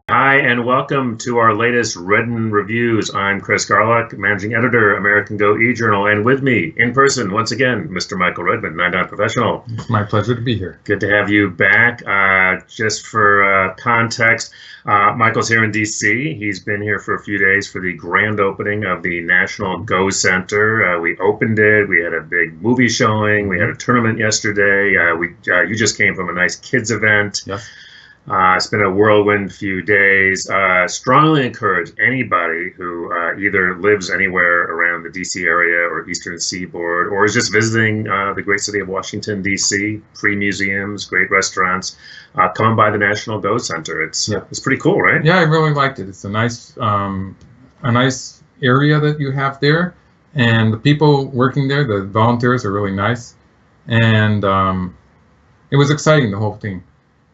Hi, and welcome to our latest Written Reviews. I'm Chris Garlock, Managing Editor, American Go eJournal, and with me, in person, once again, Mr. Michael Redmond, 9 Professional. It's my pleasure to be here. Good to have you back. Just for context, Michael's here in D.C. He's been here for a few days for the grand opening of the National Go Center. We opened it. We had a big movie showing. We had a tournament yesterday. You just came from a nice kids event. Yes. It's been a whirlwind few days. Strongly encourage anybody who either lives anywhere around the D.C. area or Eastern Seaboard or is just visiting the great city of Washington, D.C., free museums, great restaurants, come by the National Go Center. It's pretty cool, right? Yeah, I really liked it. It's a nice area that you have there, and the people working there, the volunteers, are really nice, and it was exciting, the whole thing.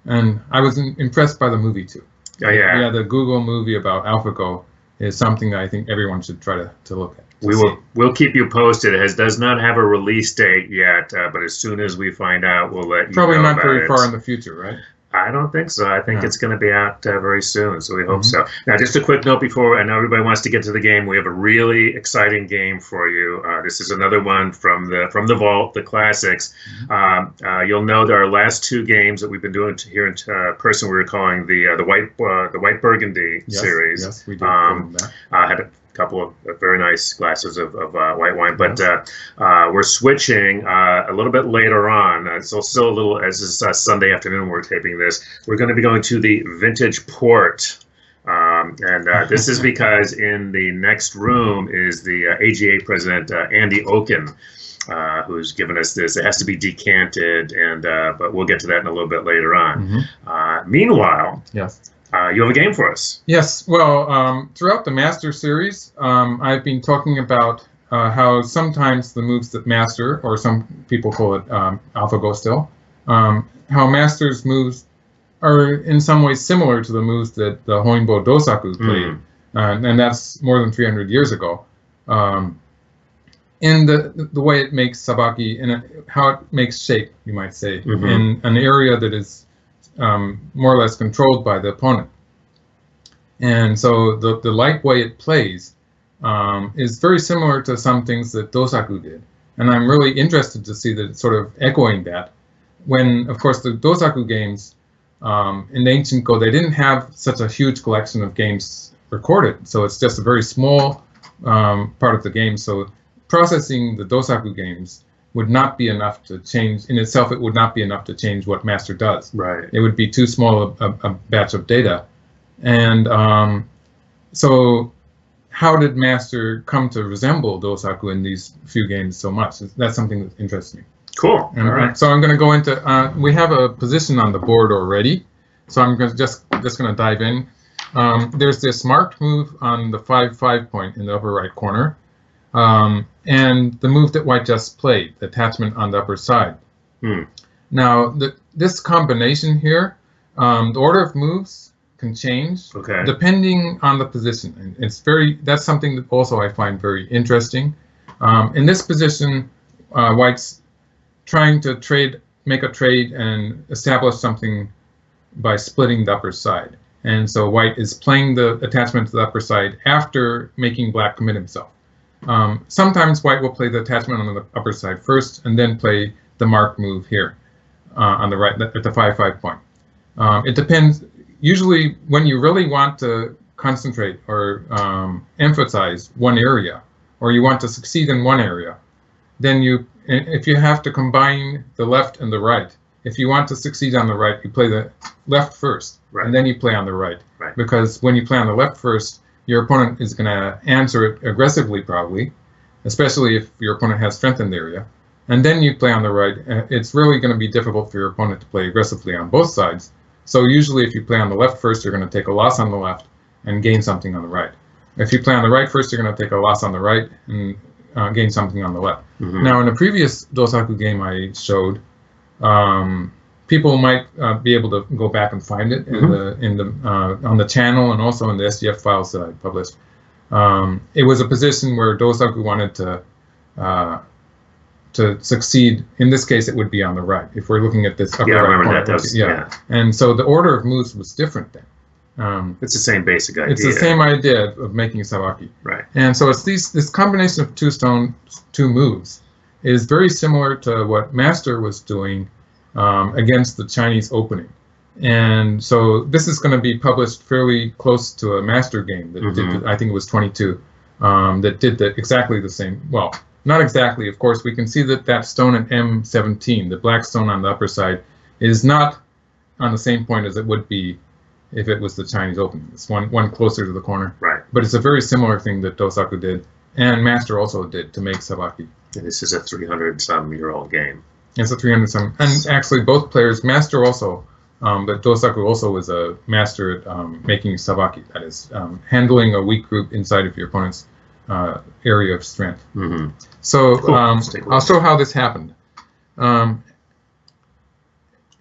And I was impressed by the movie too. Oh, yeah. Yeah, the Google movie about AlphaGo is something that I think everyone should try to look at. We'll keep you posted. It does not have a release date yet, but as soon as we find out, we'll let you know. Probably not about very it. far in the future, right? I don't think so. I think it's going to be out very soon, so we hope so. Now, just a quick note before, I know everybody wants to get to the game. We have a really exciting game for you. This is another one from the vault, the classics. You'll know that our last two games that we've been doing here in person, we were calling the white burgundy series. Yes, we did. That. Had a couple of very nice glasses of white wine, but we're switching a little bit later on. So still a little, as this is Sunday afternoon, we're taping this. We're going to be going to the vintage port. And this is because in the next room is the AGA president, Andy Oken, who's given us this. It has to be decanted, and but we'll get to that in a little bit later on. Meanwhile, yes. You have a game for us. Yes. Well, throughout the Master series, I've been talking about how sometimes the moves that Master, or some people call it AlphaGo still, how Master's moves are in some ways similar to the moves that the Honinbo Dosaku played, and that's more than 300 years ago. In the way it makes sabaki, and how it makes shape, you might say, in an area that is more or less controlled by the opponent. And so the light way it plays is very similar to some things that Dosaku did. And I'm really interested to see that it's sort of echoing that. When, of course, the Dosaku games in the ancient Go, they didn't have such a huge collection of games recorded. So it's just a very small part of the game. So processing the Dosaku games would not be enough to change, in itself, it would not be enough to change what Master does. Right. It would be too small a batch of data. And so how did Master come to resemble Dosaku in these few games so much? That's something that interests me. Cool. And, all right. So I'm going to go into, we have a position on the board already. So I'm just going to dive in. There's this marked move on the 5-5 point in the upper right corner. And the move that white just played, the attachment on the upper side. Now, this combination here, the order of moves can change depending on the position. And that's something that also I find very interesting. In this position, white's trying to make a trade and establish something by splitting the upper side. And so white is playing the attachment to the upper side after making black commit himself. Sometimes white will play the attachment on the upper side first and then play the mark move here on the right at the 5-5 point. It depends. Usually when you really want to concentrate or emphasize one area, or you want to succeed in one area, then if you have to combine the left and the right, if you want to succeed on the right, you play the left first, and then you play on the right. Because when you play on the left first, your opponent is going to answer it aggressively, probably, especially if your opponent has strength in the area. And then you play on the right. It's really going to be difficult for your opponent to play aggressively on both sides. So usually if you play on the left first, you're going to take a loss on the left and gain something on the right. If you play on the right first, you're going to take a loss on the right and gain something on the left. Now, in a previous Dosaku game I showed, people might be able to go back and find it on the channel and also in the SDF files that I published. It was a position where Dosaku wanted to succeed. In this case, it would be on the right. If we're looking at this upper Yeah, I right remember corner, that. yeah. And so the order of moves was different then. It's the same basic idea. It's the same idea of making sabaki. Right. And so it's this combination of two moves is very similar to what Master was doing against the Chinese opening. And so this is going to be published fairly close to a Master game that did, I think it was 22, that did exactly the same. Well, not exactly, of course. We can see that stone at M17, the black stone on the upper side, is not on the same point as it would be if it was the Chinese opening. It's one closer to the corner. Right. But it's a very similar thing that Dosaku did, and Master also did, to make sabaki. And this is a 300-some-year-old game. It's a 300-some. And actually, both players, Master also, but Dosaku also was a master at making sabaki. That is, handling a weak group inside of your opponent's area of strength. So Cool. I'll show how this happened.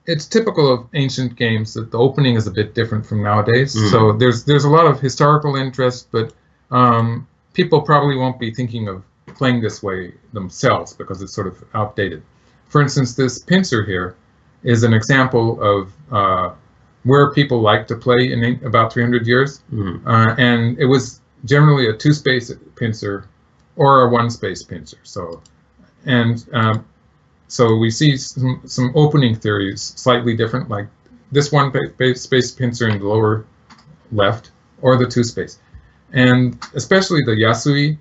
It's typical of ancient games that the opening is a bit different from nowadays. So there's a lot of historical interest, but people probably won't be thinking of playing this way themselves because it's sort of outdated. For instance, this pincer here is an example of where people like to play in about 300 years. And it was generally a two-space pincer or a one-space pincer. So, so we see some opening theories slightly different, like this one-space pincer in the lower left, or the two-space. And especially the Yasui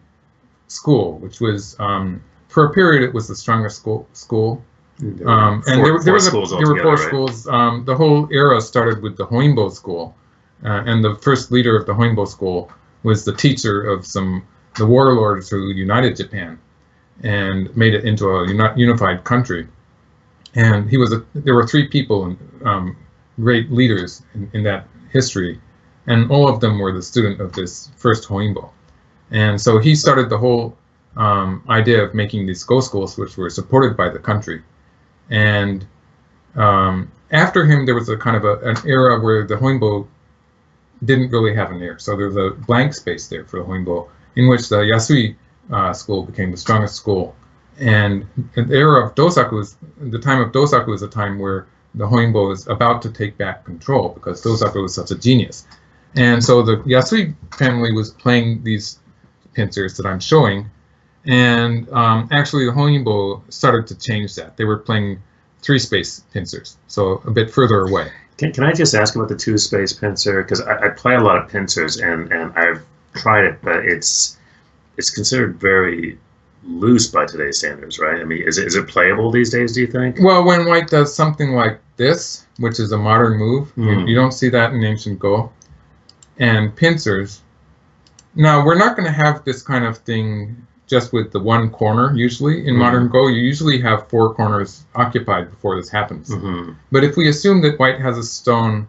school, which was, for a period, it was the strongest school. And there were 4 schools. The whole era started with the Honinbo school, and the first leader of the Honinbo school was the teacher of the warlords who united Japan and made it into a unified country. And there were 3 people, great leaders in that history, and all of them were the student of this first Honinbo. And so he started the whole idea of making these go schools, which were supported by the country. And after him, there was a kind of an era where the Honinbo didn't really have an heir. So there's a blank space there for the Honinbo, in which the Yasui school became the strongest school. And the era of Dosaku, the time of Dosaku, is a time where the Honinbo is about to take back control because Dosaku was such a genius. And so the Yasui family was playing these pincers that I'm showing. And actually, the Honinbo started to change that. They were playing 3-space pincers, so a bit further away. Can I just ask about the 2-space pincer? Because I play a lot of pincers, and I've tried it, but it's considered very loose by today's standards, right? I mean, is it playable these days, do you think? Well, when white does something like this, which is a modern move, you don't see that in ancient Go, and pincers. Now, we're not going to have this kind of thing just with the one corner. Usually in modern Go, you usually have 4 corners occupied before this happens. But if we assume that white has a stone,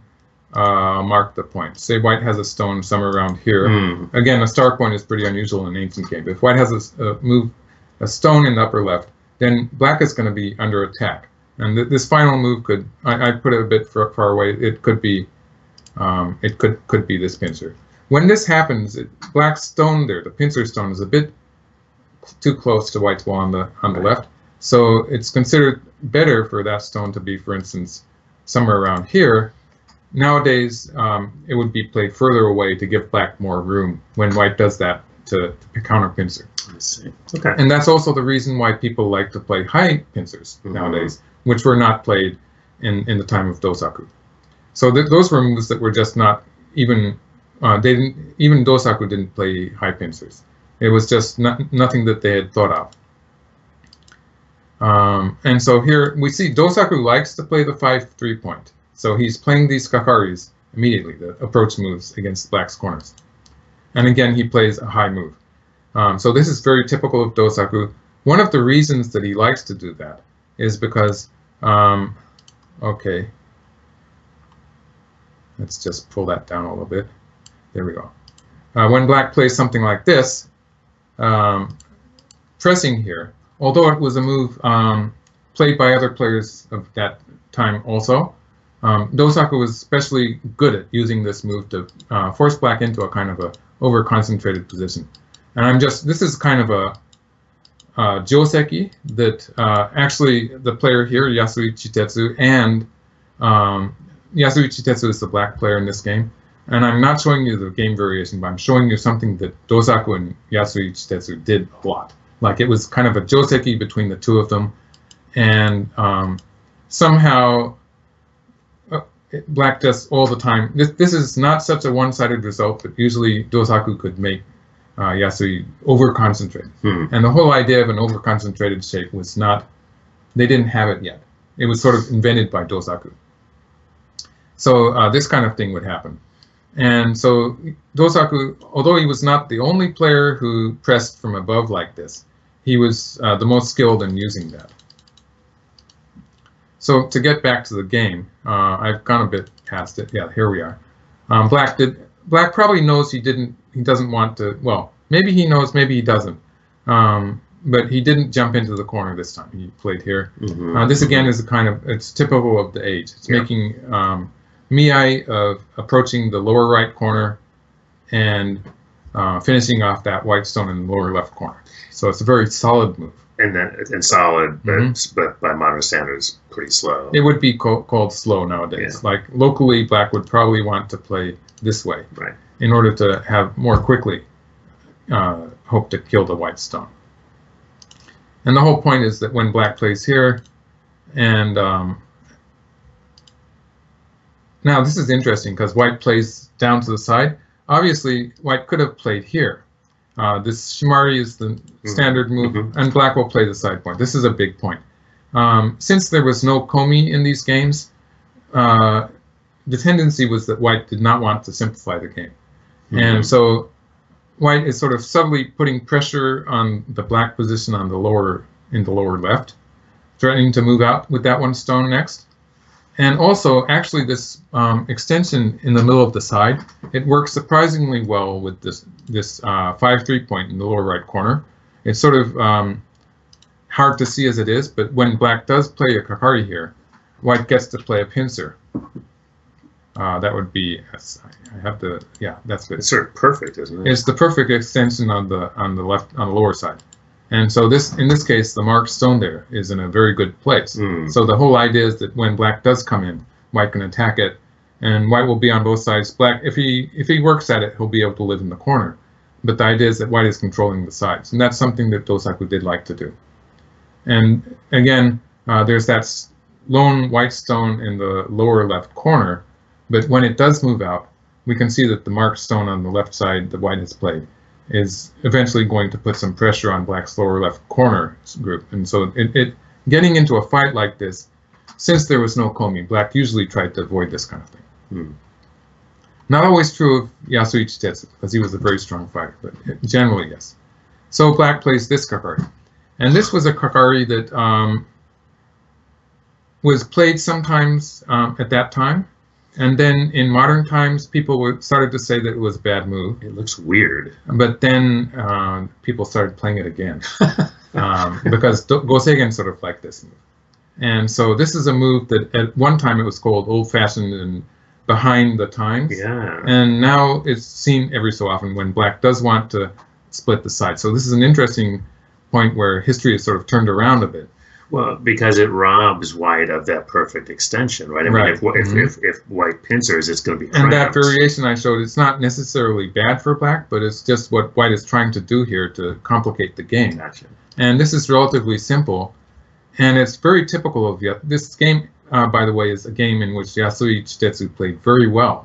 mark the point. Say white has a stone somewhere around here. Again, a star point is pretty unusual in an ancient game. But if white has a stone in the upper left, then black is going to be under attack. And this final move could, I put it a bit far away. It could be, it could be this pincer. When this happens, black's stone there, the pincer stone, is a bit too close to white's wall on the left. So it's considered better for that stone to be, for instance, somewhere around here. Nowadays, it would be played further away to give black more room when white does that to counter pincer. I see. Okay. And that's also the reason why people like to play high pincers nowadays, which were not played in the time of Dosaku. So those were moves that were just not even, even Dosaku didn't play high pincers. It was just nothing that they had thought of. And so here we see Dosaku likes to play the 5-3 point. So he's playing these kakaris immediately, the approach moves against black's corners. And again, he plays a high move. So this is very typical of Dosaku. One of the reasons that he likes to do that is because, okay, let's just pull that down a little bit. There we go. When black plays something like this, pressing here, although it was a move played by other players of that time also, Dosaku was especially good at using this move to force black into a kind of a over-concentrated position. And this is kind of a joseki that actually the player here, Yasui Chitetsu, and Yasui Chitetsu is the black player in this game. And I'm not showing you the game variation, but I'm showing you something that Dosaku and Yasui Chitetsu did a lot. Like it was kind of a joseki between the two of them. And somehow black does all the time. This is not such a one-sided result, but usually Dosaku could make Yasui over-concentrated. And the whole idea of an over-concentrated shape was not, they didn't have it yet. It was sort of invented by Dosaku. So this kind of thing would happen. And so Dosaku, although he was not the only player who pressed from above like this, he was the most skilled in using that. So to get back to the game, I've gone a bit past it. Yeah, here we are. Black probably knows he doesn't want to, well, maybe he knows, maybe he doesn't. But he didn't jump into the corner this time. He played here. This again is a kind of, it's typical of the age. It's making miai of approaching the lower right corner and finishing off that white stone in the lower left corner. So it's a very solid move. And solid, but by modern standards, pretty slow. It would be called slow nowadays. Like locally, black would probably want to play this way, in order to have more quickly hope to kill the white stone. And the whole point is that when black plays here, and now this is interesting because white plays down to the side. Obviously, white could have played here. This shimari is the standard move, and black will play the side point. This is a big point. Since there was no komi in these games, the tendency was that white did not want to simplify the game. And so white is sort of subtly putting pressure on the black position on the lower, in the lower left, threatening to move out with that one stone next. And also, actually, this extension in the middle of the side, it works surprisingly well with this 5-3 point in the lower right corner. It's sort of hard to see as it is, but when black does play a kakari here, white gets to play a pincer. That would be, I have to, yeah, that's good. It's sort of perfect, isn't it? It's the perfect extension on the lower side. And so in this case, the marked stone there is in a very good place. So the whole idea is that when black does come in, white can attack it, and white will be on both sides. Black, if he works at it, he'll be able to live in the corner. But the idea is that white is controlling the sides, and that's something that Dosaku did like to do. And again, there's that lone white stone in the lower left corner, but when it does move out, we can see that the marked stone on the left side that white has played is eventually going to put some pressure on black's lower left corner group. And so getting into a fight like this, since there was no komi, black usually tried to avoid this kind of thing. Not always true of Yasui Chitetsu, because he was a very strong fighter, but generally, yes. So black plays this kakari. And this was a kakari that was played sometimes at that time. And then in modern times, people started to say that it was a bad move. It looks weird. But then people started playing it again because Goseigen sort of liked this move. And so this is a move that at one time it was called old-fashioned and behind the times. Yeah. And now it's seen every so often when black does want to split the side. So this is an interesting point where history is sort of turned around a bit. Well, because it robs white of that perfect extension, right? I mean, if white pincers, it's going to be cramped. And that variation I showed, it's not necessarily bad for black, but it's just what white is trying to do here to complicate the game. Gotcha. And this is relatively simple, and it's very typical of this game. By the way, is a game in which Yasui Chitetsu played very well,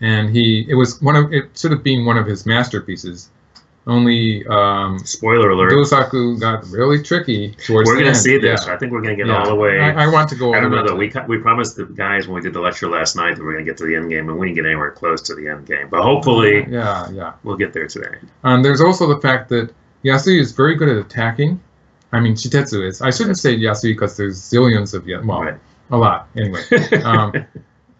and it should have been one of his masterpieces. Only spoiler alert, Dosaku got really tricky towards We're the going to end. see this. Yeah. I think we're going to get all the way. I want to go all the way. I don't know, though. We promised the guys when we did the lecture last night that we we're going to get to the end game, and we didn't get anywhere close to the end game. But hopefully, we'll get there today. There's also the fact that Yasui is very good at attacking. I mean, Chitetsu is. I shouldn't say Yasui because there's zillions of a lot anyway.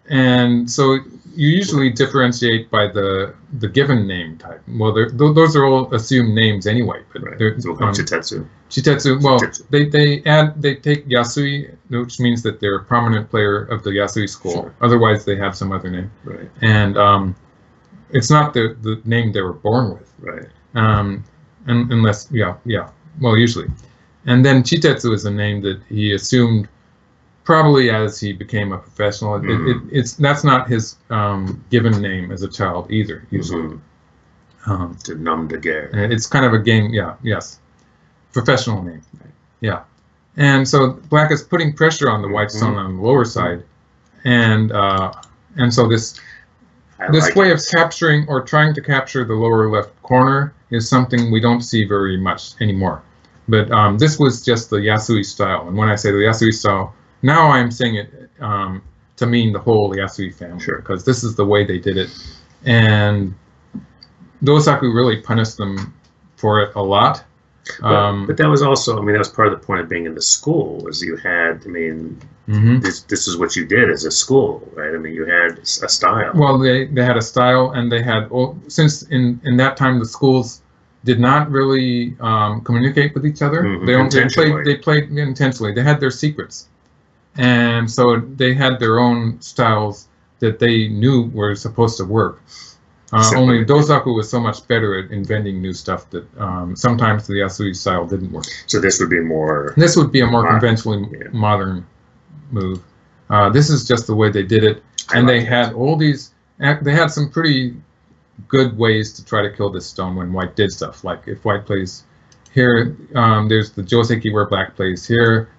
And so you usually differentiate by the given name type. Well, those are all assumed names anyway. But So we'll call Chitetsu. Chitetsu. Well, they take Yasui, which means that they're a prominent player of the Yasui school. Sure. Otherwise, they have some other name. Right. And it's not the name they were born with. Right. Unless, well, usually. And then Chitetsu is a name that he assumed probably as he became a professional. That's not his given name as a child either, usually. To nom de guerre. It's kind of a game, yes. Professional name. Right. Yeah. And so black is putting pressure on the white stone on the lower side. And so this way of capturing or trying to capture the lower left corner is something we don't see very much anymore. But this was just the Yasui style. And when I say the Yasui style, now I'm saying it to mean the whole Yasui family, because this is the way they did it. And Dosaku really punished them for it a lot. But that was also, that was part of the point of being in the school, was you had, this is what you did as a school, right? You had a style. Well, they had a style, and they had, since in that time the schools did not really communicate with each other. They played intentionally. They had their secrets. And so they had their own styles that they knew were supposed to work. Only Dosaku was so much better at inventing new stuff that sometimes the Yasui style didn't work. So this would be more... This would be a more conventionally modern move. This is just the way they did it. And they had all these... They had some pretty good ways to try to kill this stone when white did stuff. Like if white plays here, there's the Joseki where black plays here,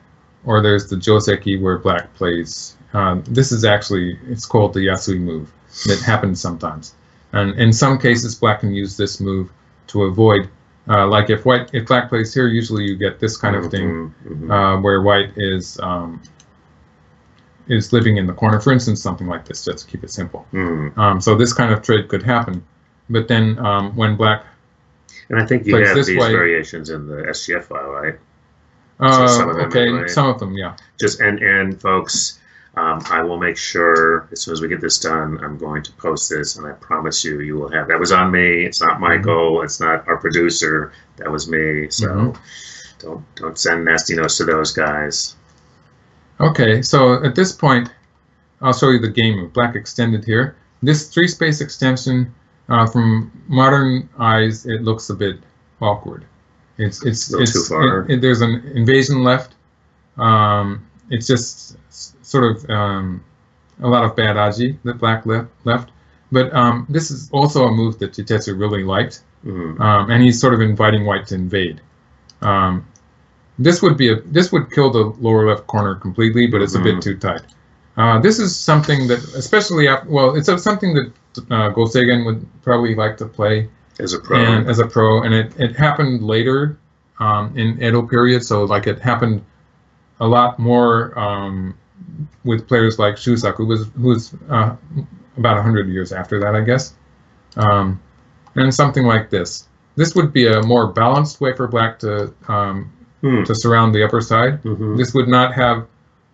or there's the Joseki where black plays. This is actually, it's called the Yasui move. It happens sometimes. And in some cases, black can use this move to avoid, like if black plays here, usually you get this kind of thing, where white is living in the corner. For instance, something like this, just to keep it simple. So this kind of trade could happen. But then when black and I think you have these variations in the SGF file, right? So some of them, anyway. Some of them, yeah. Just and folks, I will make sure as soon as we get this done, I'm going to post this, and I promise you will have. That was on me. It's not Michael. It's not our producer. That was me. So don't send nasty notes to those guys. Okay, so at this point, I'll show you the game move. Black extended here. This 3-space extension, from modern eyes, it looks a bit awkward. It's too far. There's an invasion left. It's just sort of a lot of bad aji that black left. But this is also a move that Chitetsu really liked, and he's sort of inviting white to invade. This would kill the lower left corner completely, but it's a bit too tight. This is something that, especially it's something that Goseigen would probably like to play as a pro. And it happened later in Edo period, so like it happened a lot more with players like Shusaku, who was about 100 years after that, I guess. And something like this. This would be a more balanced way for black to surround the upper side. This would not have.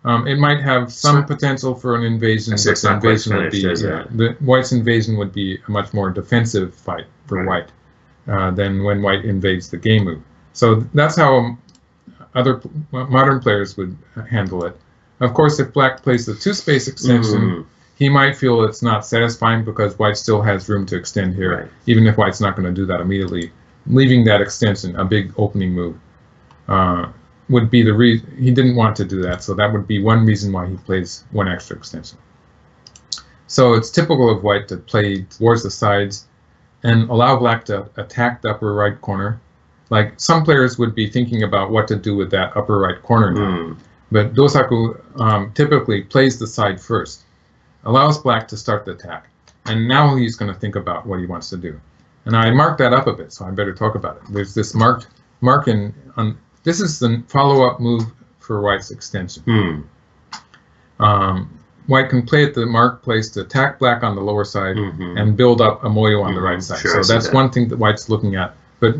It might have some potential for an invasion, but the invasion would be the white's invasion would be a much more defensive fight for white than when white invades the game move. So that's how other modern players would handle it. Of course, if black plays the 2-space extension, he might feel it's not satisfying because white still has room to extend here, even if white's not going to do that immediately. Leaving that extension, a big opening move, would be the reason. He didn't want to do that, so that would be one reason why he plays one extra extension. So it's typical of white to play towards the sides and allow black to attack the upper right corner. Like some players would be thinking about what to do with that upper right corner now. But Dosaku typically plays the side first, allows black to start the attack, and now he's going to think about what he wants to do. And I marked that up a bit, so I better talk about it. There's this mark in. This is the follow-up move for white's extension. White can play at the marked place to attack black on the lower side and build up a moyo on the right side. So that's one thing that white's looking at. But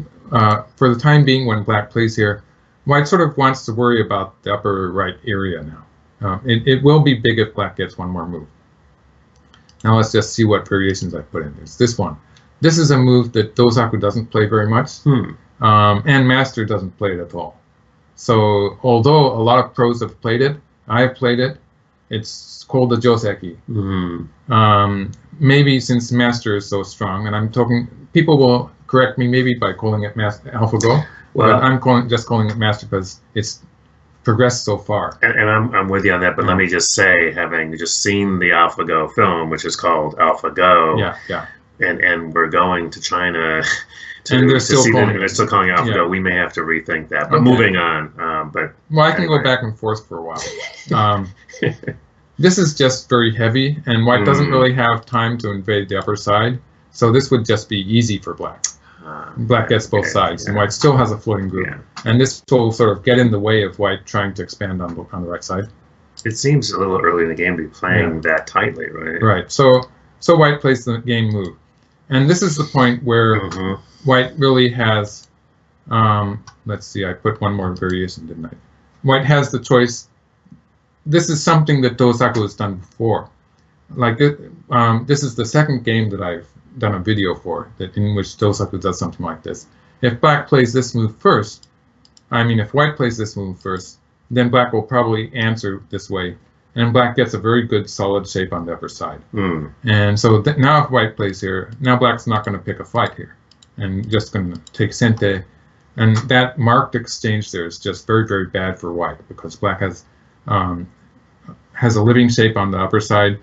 for the time being, when black plays here, white sort of wants to worry about the upper right area now. It will be big if black gets one more move. Now let's just see what variations I put in. There's this one. This is a move that Dosaku doesn't play very much. And Master doesn't play it at all. So although a lot of pros have played it, I have played it, It's called the Joseki. Maybe since Master is so strong, and I'm talking, people will correct me maybe by calling it AlphaGo, well, but I'm just calling it Master because it's progressed so far. And I'm with you on that, but let me just say, having just seen the AlphaGo film, which is called AlphaGo, and we're going to China to see that, and they're still calling it AlphaGo, we may have to rethink that. But moving on, well, I can go back and forth for a while. This is just very heavy, and white doesn't really have time to invade the upper side, so this would just be easy for black. Black gets both sides, and white still has a floating group. And this will sort of get in the way of white trying to expand on the right side. It seems a little early in the game to be playing that tightly, right? Right. So white plays the game move. And this is the point where white really has, let's see, I put one more variation, didn't I? White has the choice. This is something that Dosaku has done before. Like this is the second game that I've done a video for, in which Dosaku does something like this. If black plays this move first, if white plays this move first, then black will probably answer this way, and black gets a very good solid shape on the upper side. And so now if white plays here, now black's not going to pick a fight here, and just going to take sente, and that marked exchange there is just very, very bad for white, because black has a living shape on the upper side,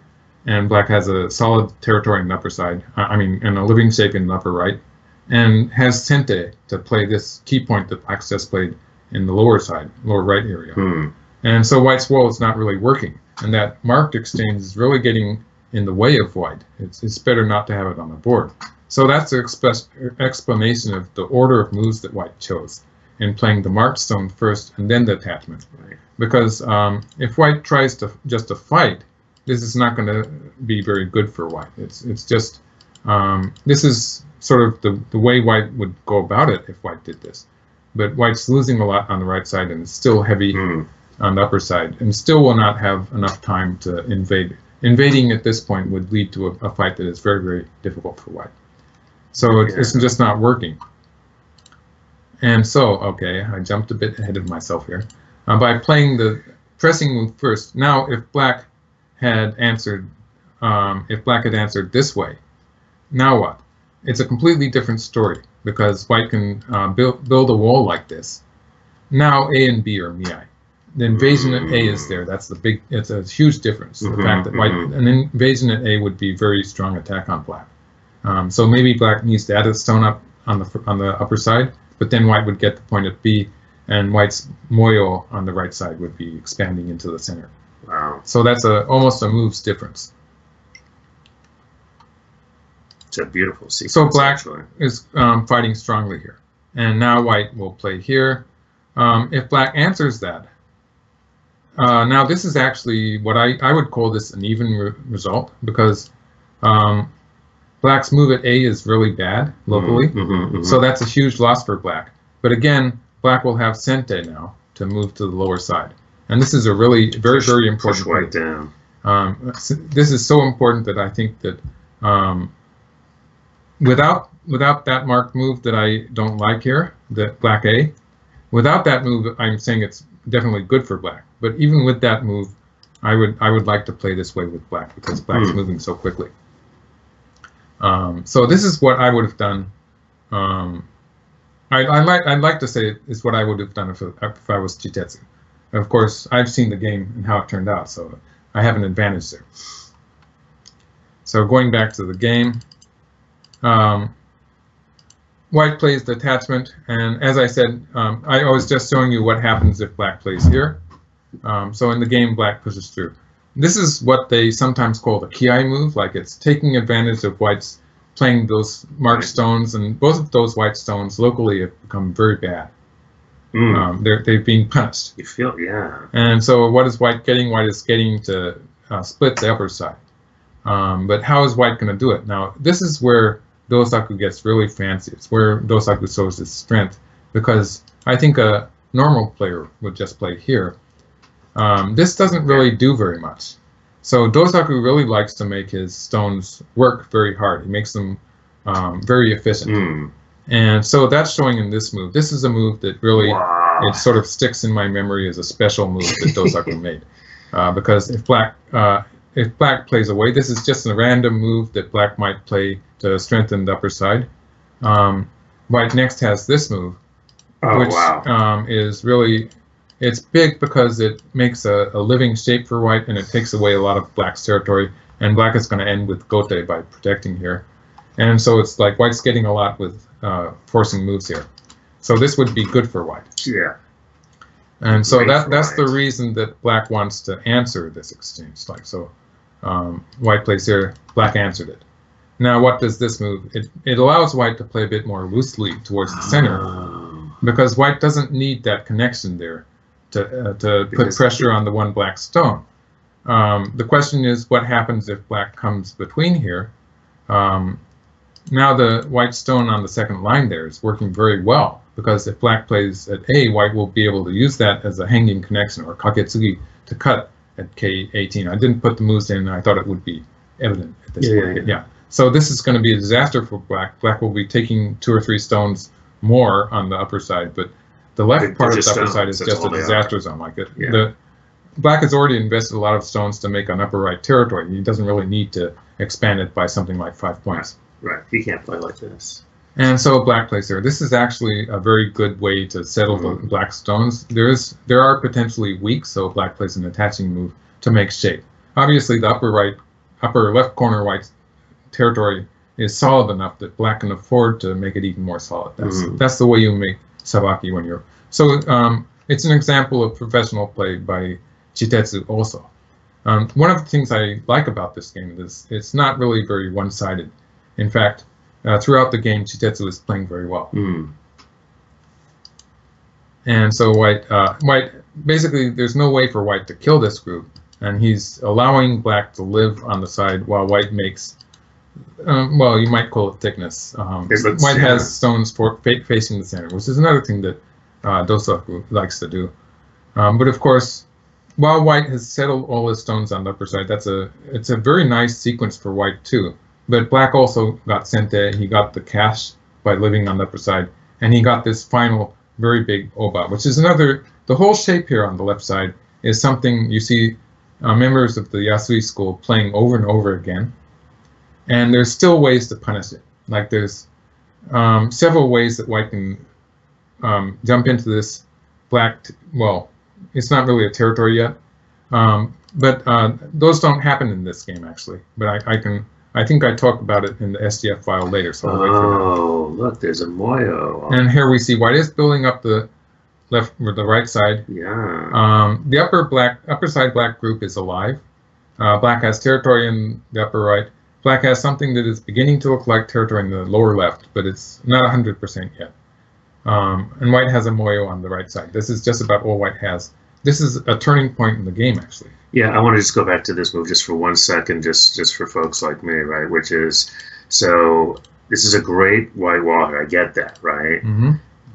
and black has a solid territory in the upper side, and a living shape in the upper right, and has sente to play this key point that black's just played in the lower side, lower right area. And so white's wall is not really working, and that marked exchange is really getting in the way of white. It's better not to have it on the board. So that's the explanation of the order of moves that white chose, in playing the marked stone first and then the attachment. Because if white tries to fight, this is not going to be very good for white. It's just, this is sort of the way white would go about it if white did this. But white's losing a lot on the right side and still heavy on the upper side, and still will not have enough time to invade. Invading at this point would lead to a fight that is very, very difficult for white. So it's just not working. And so, okay, I jumped a bit ahead of myself here. By playing the pressing move first, now if black had answered this way, now what? It's a completely different story, because white can build a wall like this. Now A and B are miai. The invasion at A is there. It's a huge difference. The fact that an invasion at A would be very strong attack on black. So maybe black needs to add a stone up on the upper side, but then white would get the point at B, and white's moyo on the right side would be expanding into the center. Wow. So that's almost a move's difference. It's a beautiful sequence. So black is fighting strongly here, and now white will play here. If black answers that, now this is actually what I would call this an even result, because black's move at A is really bad locally, so that's a huge loss for black. But again, black will have sente now to move to the lower side, and this is a really very, very important push white down. This is so important that I think that without that marked move that I don't like here, that black A, without that move, I'm saying it's definitely good for black. But even with that move, I would like to play this way with black, because black's moving so quickly. So this is what I would have done. I'd like to say it's what I would have done if I was Chitetsu. Of course, I've seen the game and how it turned out, so I have an advantage there. So going back to the game, white plays the attachment, and as I said, I was just showing you what happens if black plays here. So in the game, black pushes through. This is what they sometimes call the kiai move, like it's taking advantage of white's playing those marked stones, and both of those white stones locally have become very bad. They've been punished. You feel, And so what is white getting? White is getting to split the upper side. But how is white going to do it? Now, this is where Dosaku gets really fancy. It's where Dosaku shows his strength, because I think a normal player would just play here. This doesn't really do very much. So Dosaku really likes to make his stones work very hard. He makes them very efficient. And so that's showing in this move. This is a move that really, it sort of sticks in my memory as a special move that Dosaku made. because if black plays away, this is just a random move that black might play to strengthen the upper side. White next has this move, which is really, it's big because it makes a living shape for white, and it takes away a lot of black's territory, and black is going to end with Gote by protecting here. And so it's like white's getting a lot with forcing moves here. So this would be good for white. Yeah. And so that's the reason that black wants to answer this exchange. Like so, white plays here, black answered it. Now what does this move? It allows white to play a bit more loosely towards the center, because white doesn't need that connection there to put pressure on the one black stone. The question is, what happens if black comes between here? Now the white stone on the second line there is working very well, because if black plays at A, white will be able to use that as a hanging connection, or kaketsugi, to cut at K18. I didn't put the moves in, I thought it would be evident at this point. Yeah. So this is going to be a disaster for black. Black will be taking 2 or 3 stones more on the upper side, but the left part of the upper side is just a disaster zone. Like the black has already invested a lot of stones to make an upper right territory. He doesn't really need to expand it by something like 5 points. Right. He can't play like this. And so black plays here. This is actually a very good way to settle the black stones. There are potentially weak, so black plays an attaching move to make shape. Obviously, the upper left corner white territory is solid enough that black can afford to make it even more solid. That's the way you make sabaki when you're. So it's an example of professional play by Chitetsu also. One of the things I like about this game is it's not really very one-sided. In fact, throughout the game, Chitetsu is playing very well. And so white basically, there's no way for white to kill this group, and he's allowing black to live on the side while white makes, well, you might call it thickness. White has stones facing the center, which is another thing that Dosaku likes to do. But of course, while white has settled all his stones on the upper side, it's a very nice sequence for white too. But black also got sente, he got the cash by living on the upper side, and he got this final very big oba, which is the whole shape here on the left side is something you see members of the Yasui school playing over and over again. And there's still ways to punish it. Like there's several ways that white can jump into this black, well, it's not really a territory yet, but those don't happen in this game actually, but I think I talked about it in the SDF file later, so I'll wait for that. Oh, look, there's a moyo. And here we see white is building up the left or the right side. Yeah. The upper side black group is alive. Black has territory in the upper right. Black has something that is beginning to look like territory in the lower left, but it's not 100% yet. And white has a moyo on the right side. This is just about all white has. This is a turning point in the game, actually. Yeah, I want to just go back to this move just for 1 second, just for folks like me, right? Which is, so this is a great white wall here. I get that, right?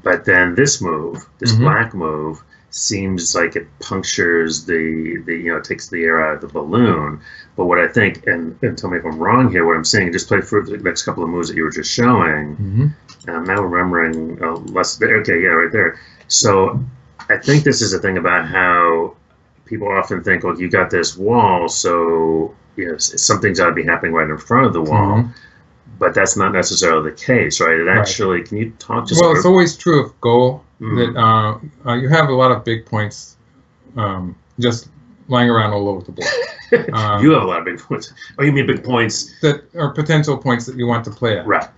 But then this move, this black move, seems like it punctures the takes the air out of the balloon. But what I think, and tell me if I'm wrong here, what I'm saying, just play for the next couple of moves that you were just showing. And I'm now remembering less. Okay, yeah, right there. So I think this is a thing about how people often think, well, you got this wall, so something's got to be happening right in front of the wall. But that's not necessarily the case, right? It actually, can you talk just it's always true of Go that you have a lot of big points just lying around all over the board. You have a lot of big points. Oh, you mean big points? That are potential points that you want to play at. Right.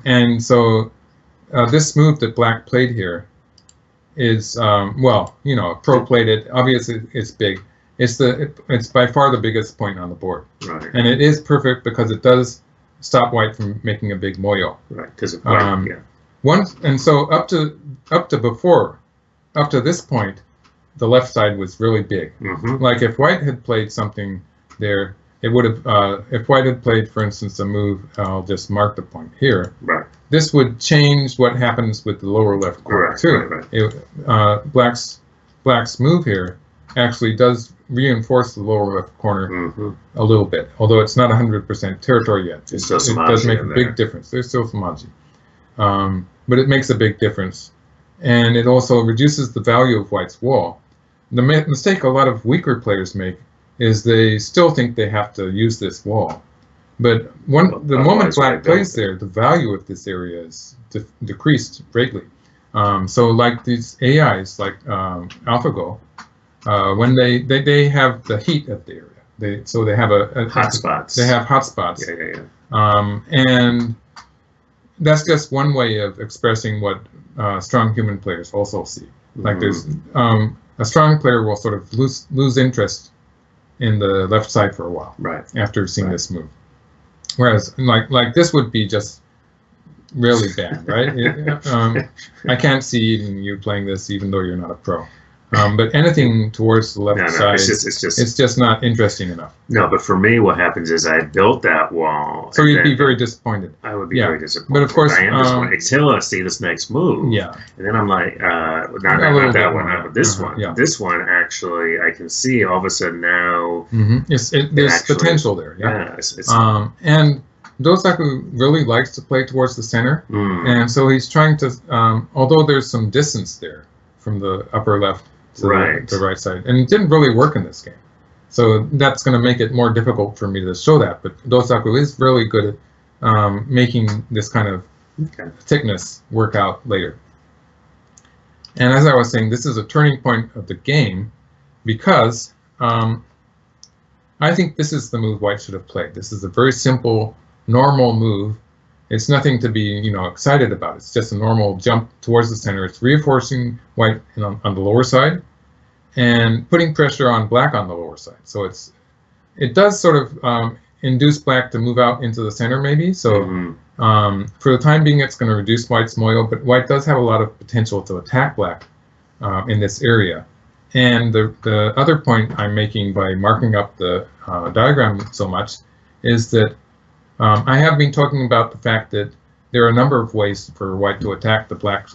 And so this move that black played here is, pro-plated. Obviously, it's big. It's by far the biggest point on the board. Right. And it is perfect because it does stop white from making a big moyo. Right, because of white, And so up to this point, the left side was really big. Like if white had played something there, it would have. If white had played, for instance, a move, I'll just mark the point here. Right. This would change what happens with the lower left corner too. Right. Black's move here actually does reinforce the lower left corner a little bit, although it's not 100% territory yet. It does make a big difference. There's still Samaji. But it makes a big difference. And it also reduces the value of white's wall. the mistake a lot of weaker players make is they still think they have to use this wall. But the moment black plays there, the value of this area is decreased greatly. So like these AIs, like AlphaGo, when they have the heat of the area. They have hotspots. They have hotspots. And that's just one way of expressing what strong human players also see. Like there's a strong player will sort of lose interest in the left side for a while, after seeing this move. Whereas like this would be just really bad, right? I can't see even you playing this, even though you're not a pro. But anything towards the left side, it's just not interesting enough. No, but for me, what happens is I built that wall. So you'd be very disappointed. I would be very disappointed. But of course, I am disappointed until I see this next move. Yeah. And then I'm like, not that one, but this one. Yeah. This one, actually, I can see all of a sudden now. There's actually, potential there. Yeah. And Dosaku really likes to play towards the center. And so he's trying to, although there's some distance there from the upper left to the right side. And it didn't really work in this game. So that's going to make it more difficult for me to show that. But Dosaku is really good at making this kind of thickness work out later. And as I was saying, this is a turning point of the game because I think this is the move White should have played. This is a very simple, normal move. It's nothing to be, excited about. It's just a normal jump towards the center. It's reinforcing White on the lower side and putting pressure on Black on the lower side. So it does sort of induce Black to move out into the center maybe. So for the time being, it's going to reduce White's moyo, but White does have a lot of potential to attack Black in this area. And the other point I'm making by marking up the diagram so much is that I have been talking about the fact that there are a number of ways for White to attack the Black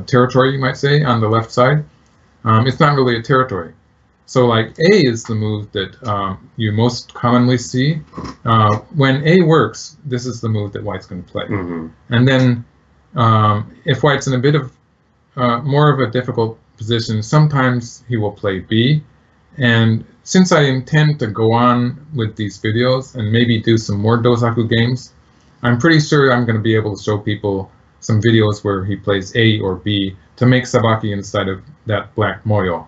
territory, you might say, on the left side. It's not really a territory. So like A is the move that you most commonly see. When A works, this is the move that White's going to play. And then if White's in a bit of more of a difficult position, sometimes he will play B. And since I intend to go on with these videos and maybe do some more Dosaku games, I'm pretty sure I'm going to be able to show people some videos where he plays A or B to make sabaki inside of that Black moyo.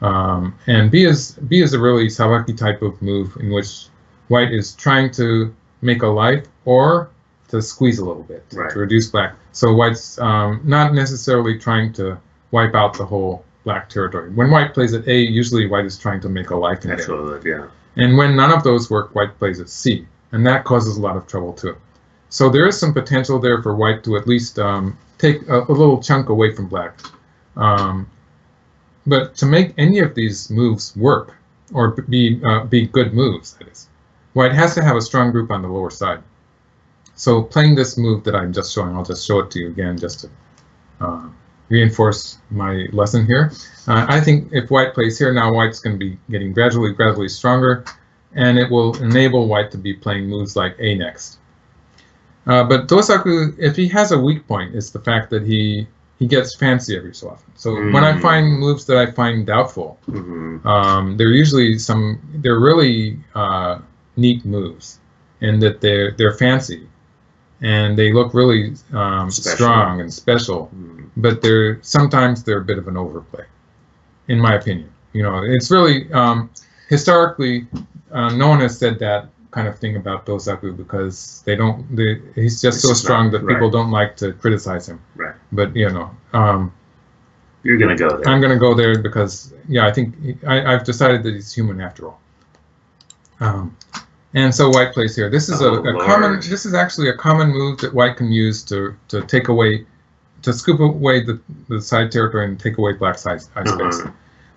And B is a really sabaki type of move in which White is trying to make a life or to squeeze a little bit to reduce Black. So White's not necessarily trying to wipe out the whole Black territory. When White plays at A, usually White is trying to make a life in there. And when none of those work, White plays at C, and that causes a lot of trouble too. So there is some potential there for White to at least take a little chunk away from Black. But to make any of these moves work, or be good moves, that is, White has to have a strong group on the lower side. So playing this move that I'm just showing, I'll just show it to you again just to reinforce my lesson here. I think if White plays here, now White's going to be getting gradually stronger, and it will enable White to be playing moves like A next. But Dosaku, if he has a weak point, it's the fact that he gets fancy every so often. So when I find moves that I find doubtful, they're really neat moves, in that they're fancy, and they look really strong and special, but sometimes they're a bit of an overplay, in my opinion. It's really historically no one has said that kind of thing about Dosaku because he's just so strong that people don't like to criticize him. But you're gonna go there. I'm gonna go there because I think I've decided that he's human after all. And so White plays here. This is This is actually a common move that White can use to take away, to scoop away the side territory and take away Black's high space.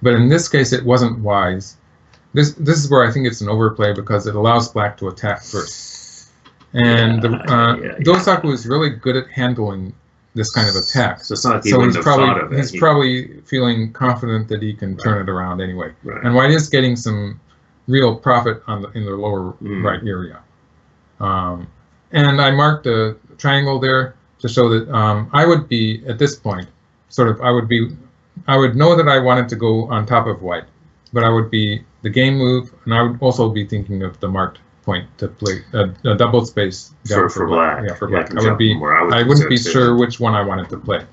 But in this case, it wasn't wise. This is where I think it's an overplay because it allows Black to attack first. And Dosaku is really good at handling this kind of attack. So it's not like he wouldn't have thought of it. He's probably feeling confident that he can turn it around anyway. And White is getting some real profit in the lower right area. And I marked a triangle there to show that I would be, at this point, I would be I would know that I wanted to go on top of white, but I would be the game move, and I would also be thinking of the marked point to play a double space down for black. Yeah, for Yeah, black. I wouldn't be sure which one I wanted to play.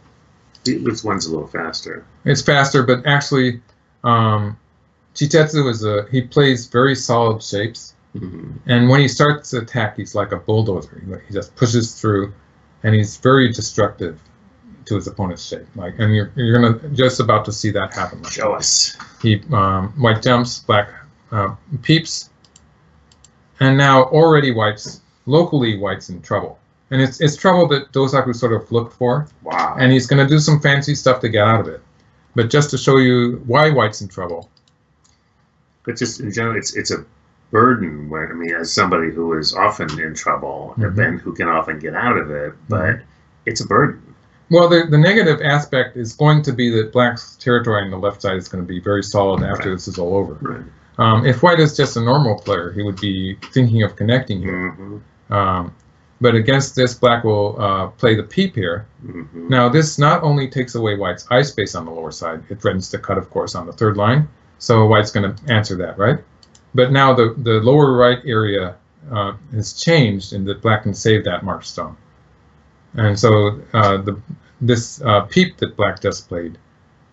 Which one's a little faster? It's faster, but actually, Chitetsu he plays very solid shapes, and when he starts to attack, he's like a bulldozer. He just pushes through, and he's very destructive to his opponent's shape. And you're gonna just about to see that happen. Show us. White jumps, black peeps, and now already white's in trouble. And it's trouble that Dosaku sort of looked for. Wow. And he's going to do some fancy stuff to get out of it. But just to show you why white's in trouble. But just in general, it's a burden as somebody who is often in trouble and who can often get out of it, but it's a burden. Well, the negative aspect is going to be that black's territory on the left side is going to be very solid after this is all over. Right. If white is just a normal player, he would be thinking of connecting here. But against this, black will play the peep here. Now, this not only takes away white's eye space on the lower side, it threatens to cut, of course, on the third line. So white's going to answer that, right? But now the lower right area has changed in that black can save that marked stone. And so this peep that black just played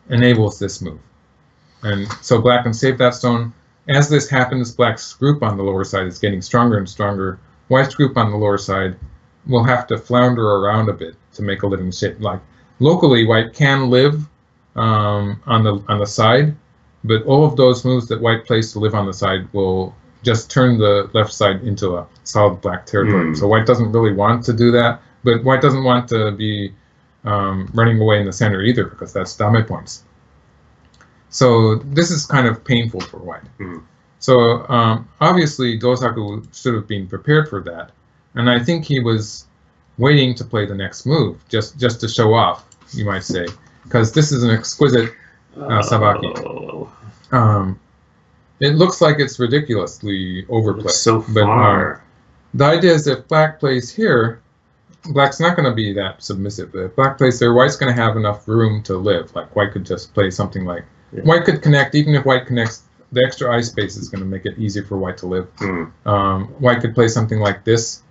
enables this move. And so black can save that stone. As this happens, black's group on the lower side is getting stronger and stronger. White's group on the lower side will have to flounder around a bit to make a living shape. Like locally, white can live on the side, but all of those moves that white plays to live on the side will just turn the left side into a solid black territory. So white doesn't really want to do that, but white doesn't want to be running away in the center either, because that's dame points. So this is kind of painful for white. So obviously Dosaku should have been prepared for that, and I think he was waiting to play the next move, just to show off, you might say, because this is an exquisite sabaki. It looks like it's ridiculously overplayed. So far. But the idea is if black plays here, black's not going to be that submissive. If black plays there, white's going to have enough room to live. Like white could just play something like white could connect. Even if white connects, the extra eye space is going to make it easier for white to live. White could play something like this,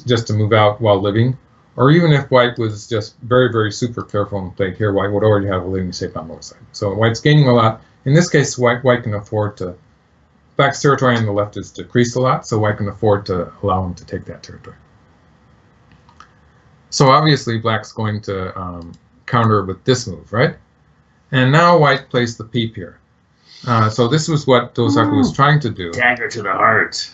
just to move out while living. Or even if white was just very, very super careful and played here, white would already have a living shape on the lower side. So white's gaining a lot. In this case, white can afford to. Black's territory on the left is decreased a lot, so white can afford to allow him to take that territory. So obviously, black's going to counter with this move, right? And now white plays the peep here. So this was what Dosaku was trying to do. Dagger to the heart.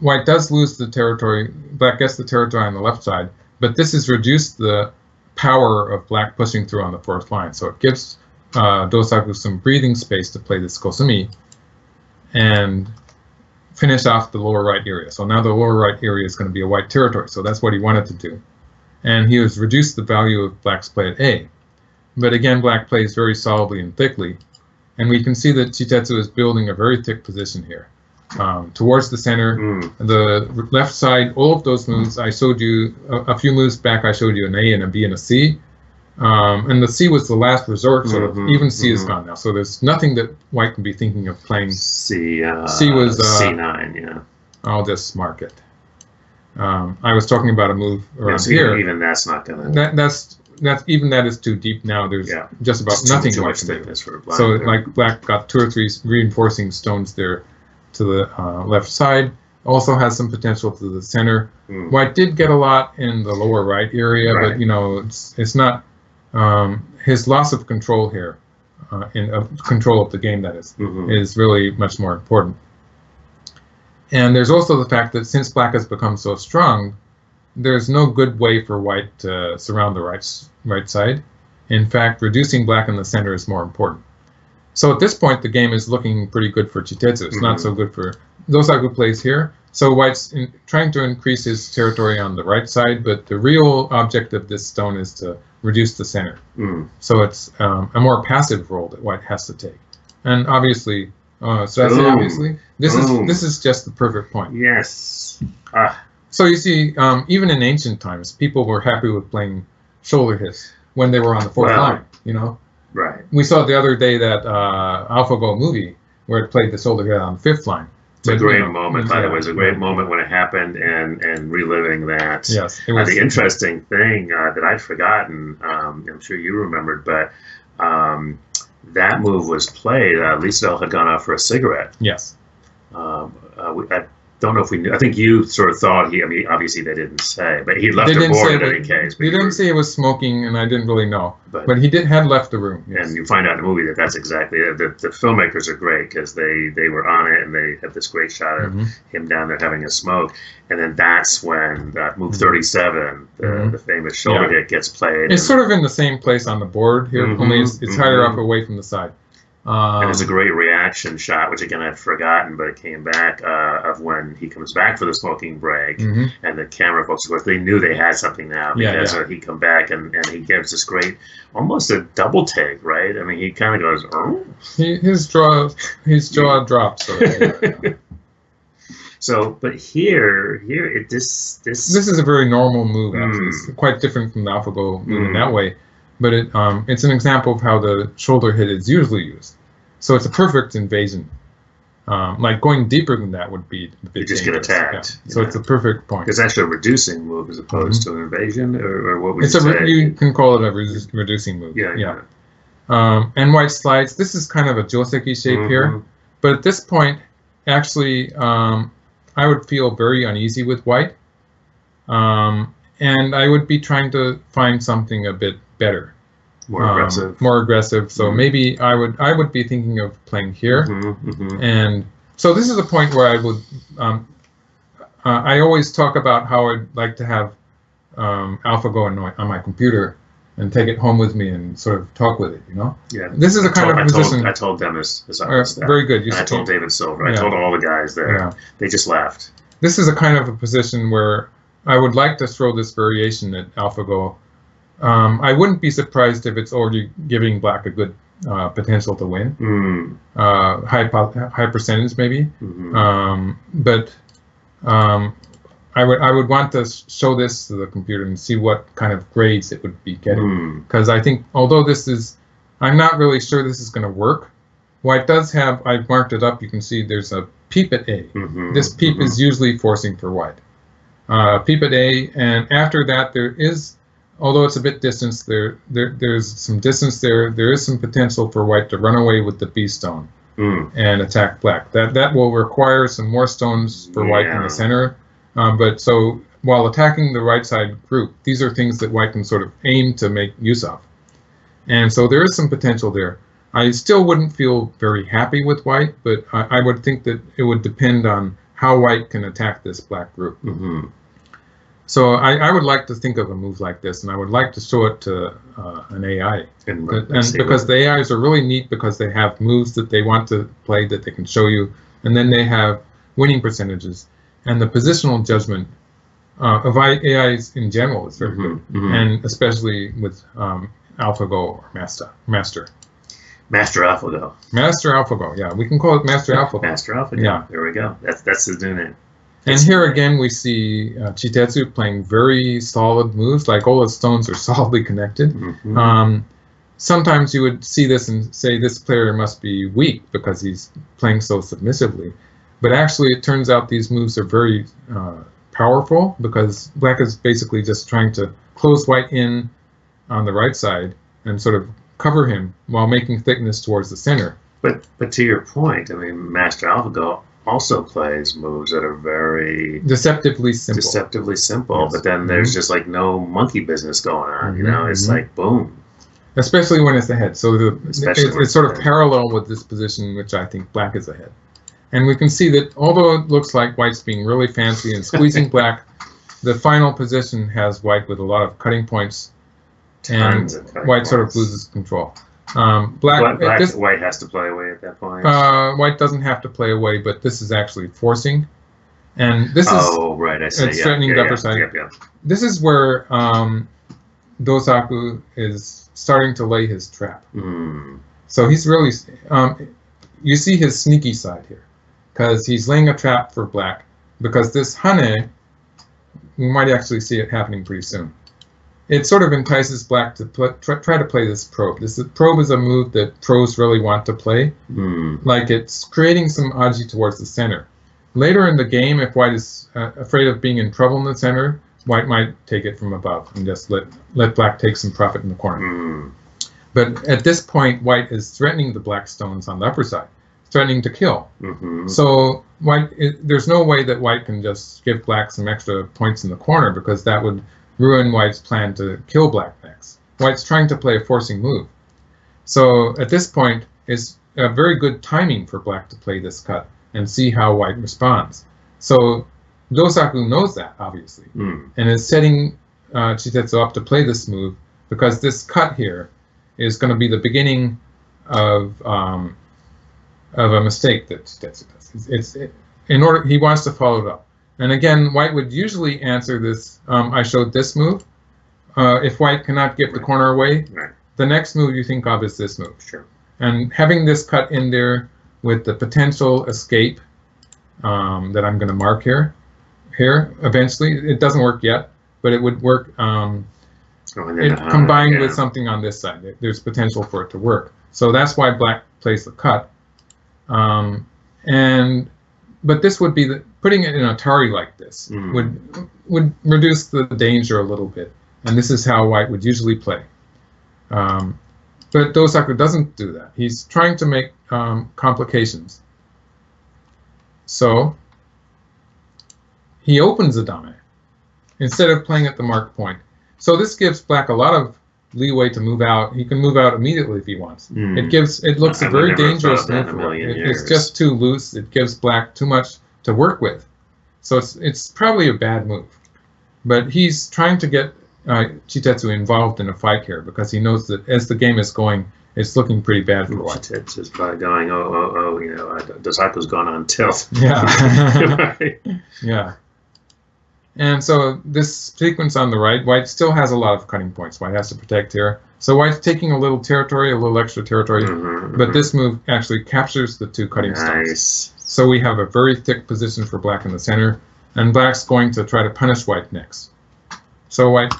White does lose the territory. Black gets the territory on the left side, but this has reduced the power of black pushing through on the fourth line. So it gives Dosaku some breathing space to play this kosumi and finish off the lower right area. So now the lower right area is going to be a white territory. So that's what he wanted to do. And he has reduced the value of black's play at A. But again, black plays very solidly and thickly. And we can see that Chitetsu is building a very thick position here. Towards the center, the left side, all of those moves, I showed you a few moves back, I showed you an A and a B and a C. And the C was the last resort, sort of. Even C is gone now. So there's nothing that white can be thinking of playing. C was C9, yeah. I'll just mark it. I was talking about a move around so here. Even that's not going to... Even that is too deep now. There's just about nothing too white much can do. thickness for black. So like black got 2 or 3 reinforcing stones there to the left side. Also has some potential to the center. White did get a lot in the lower right area, but you know it's not his loss of control here, control of the game that is really much more important. And there's also the fact that since black has become so strong, there's no good way for white to surround the right side. In fact, reducing black in the center is more important. So at this point, the game is looking pretty good for Chitetsu. It's not so good for Dosaku plays here. So white's trying to increase his territory on the right side, but the real object of this stone is to reduce the center. So it's a more passive role that white has to take. And obviously, obviously, this is just the perfect point. Yes. So you see, even in ancient times, people were happy with playing shoulder hits. when they were on the fourth Well, line. You know, Right. we saw the other day that AlphaGo movie where it played the shoulder hit on the fifth line. It's a But, great you know, moment, by the way. It was a great yeah. moment when it happened, and reliving that. Yes, it was. The interesting thing that I'd forgotten, I'm sure you remembered, but that move was played. Liesel had gone out for a cigarette. Yes. I don't know if we knew. I think you sort of thought I mean, obviously they didn't say, but he left the board in any case. He didn't say he was smoking, and I didn't really know. But he had left the room. Yes. And you find out in the movie that that's exactly it. The filmmakers are great because they were on it, and they have this great shot of him down there having a smoke. And then that's when move 37, the famous shoulder hit, gets played. It's sort of in the same place on the board here, only it's higher up away from the side. And there's a great reaction shot, which again I'd forgotten, but it came back, of when he comes back for the smoking break, and the camera folks, of course, they knew they had something now because he come back and he gives this great, almost a double take, right? I mean, he kind of goes, oh. His jaw drops. So, but here, this is a very normal move. Actually. It's quite different from the AlphaGo move in that way. But it's an example of how the shoulder hit is usually used. So it's a perfect invasion. Like going deeper than that would be a bit you just get attacked. Yeah. So it's a perfect point. It's actually a reducing move as opposed to an invasion, or what would you say? You can call it a reducing move. Yeah. And white slides. This is kind of a Joseki shape here. But at this point, actually, I would feel very uneasy with white. And I would be trying to find something a bit better, more aggressive. So maybe I would be thinking of playing here, and so this is a point where I would. I always talk about how I'd like to have AlphaGo on my computer and take it home with me and sort of talk with it. You know. Yeah. This is a kind of position. I told Dennis very good. And I told David Silver. I told all the guys there. Yeah. They just laughed. This is a kind of a position where I would like to throw this variation at AlphaGo. I wouldn't be surprised if it's already giving black a good potential to win, high percentage maybe. But I would want to show this to the computer and see what kind of grades it would be getting, because I think although I'm not really sure this is going to work. White does have, I've marked it up. You can see there's a peep at A. This peep is usually forcing for white. Peep at A, and after that there is, although it's a bit distance, there's some distance there. There is some potential for white to run away with the B stone and attack black. That will require some more stones for white in the center. But so while attacking the right side group, these are things that white can sort of aim to make use of. And so there is some potential there. I still wouldn't feel very happy with white, but I would think that it would depend on how white can attack this black group. So I would like to think of a move like this, and I would like to show it to an AI. And because the AIs are really neat because they have moves that they want to play that they can show you, and then they have winning percentages. And the positional judgment of AIs in general is very good, and especially with AlphaGo or Master. Master AlphaGo. Master AlphaGo, yeah. We can call it Master AlphaGo. Master AlphaGo. Yeah. There we go. That's his new name. And here again, we see Chitetsu playing very solid moves, like all his stones are solidly connected. Sometimes you would see this and say this player must be weak because he's playing so submissively. But actually, it turns out these moves are very powerful because black is basically just trying to close white in on the right side and sort of cover him while making thickness towards the center. But to your point, I mean, Master AlphaGo also plays moves that are very deceptively simple. Yes. But then there's just like no monkey business going on. You know, it's like boom. Especially when it's ahead. So it's sort of parallel with this position, which I think black is ahead. And we can see that although it looks like white's being really fancy and squeezing black, the final position has white with a lot of cutting points, and white sort of loses control. White has to play away at that point. White doesn't have to play away, but this is actually forcing. And this is threatening the upper side. This is where Dosaku is starting to lay his trap. So he's really, you see his sneaky side here, because he's laying a trap for black, because this Hane, we might actually see it happening pretty soon. it sort of entices black to try to play this probe. This probe is a move that pros really want to play. Like it's creating some aji towards the center. Later in the game, if white is afraid of being in trouble in the center, white might take it from above and just let black take some profit in the corner. But at this point, white is threatening the black stones on the upper side, threatening to kill. So there's no way that white can just give black some extra points in the corner, because that would ruin white's plan to kill black next. White's trying to play a forcing move. So at this point, it's a very good timing for black to play this cut and see how white responds. So Dosaku knows that, obviously, and is setting Chitetsu up to play this move, because this cut here is going to be the beginning of a mistake that Chitetsu does. In order, he wants to follow it up. And again, white would usually answer this, I showed this move. If white cannot get the corner away, the next move you think of is this move. And having this cut in there with the potential escape that I'm going to mark here eventually, it doesn't work yet, but it would work combined with something on this side. There's potential for it to work. So that's why black plays the cut. But this would be putting it in Atari like this would reduce the danger a little bit, and this is how white would usually play. But Dosaku doesn't do that. He's trying to make complications. So he opens the dame instead of playing at the mark point. So this gives black a lot of leeway to move out. He can move out immediately if he wants. It looks a very dangerous move for him. It's just too loose. It gives black too much to work with. So it's probably a bad move. But he's trying to get Chitetsu involved in a fight here, because he knows that as the game is going, it's looking pretty bad for white. Chitetsu's probably going, Dosaku's gone on tilt. Yeah. Yeah. And so this sequence on the right, white still has a lot of cutting points. White has to protect here. So white's taking a little territory, a little extra territory, but this move actually captures the two cutting stones. So we have a very thick position for black in the center, and black's going to try to punish white next. So white